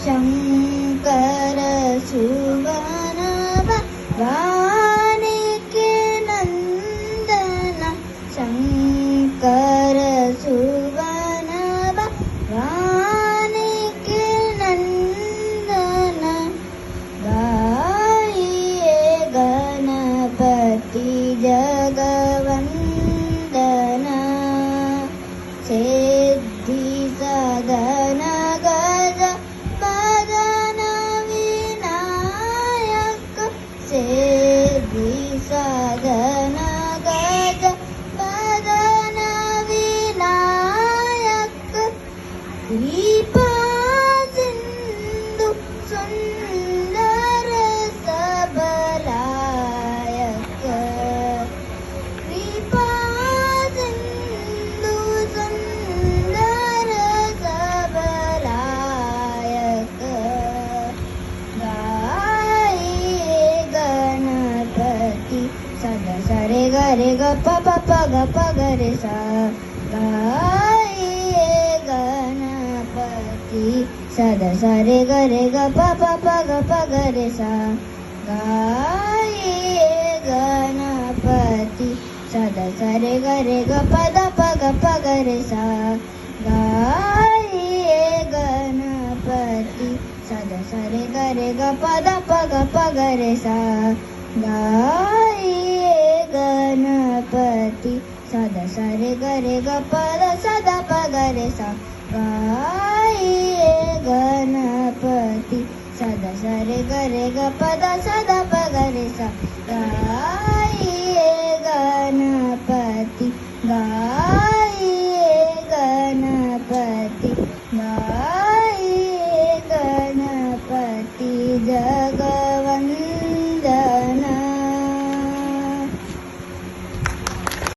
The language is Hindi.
शंकर सुवन वानिके नंदन शंकर सुवन वानिके नंदन गाइए गणपति जगवंदन सिद्धि सदन गज बदन विनायक सिद्धि सदन गज बदन विनायक कृपा सिंधु सुंदर सबलायक कृपा सिंधु सुंदर सबलायक गाइए गणपति सदा सरे गरे ग प प प ग प ग रे सा गाइए गणपति सदा सरे गरे ग प प प ग प ग रे सा गाइए गणपति सदा सरे गरे ग प द प ग प ग रे सा गाइए गणपति सदा सरे गरे ग प द प ग प ग रे सा गाइए गणपति सदा सरे गरे ग प द सदा प ग रे सा गाइए गणपति सदा सरे गरे ग प द सदा प ग रे सा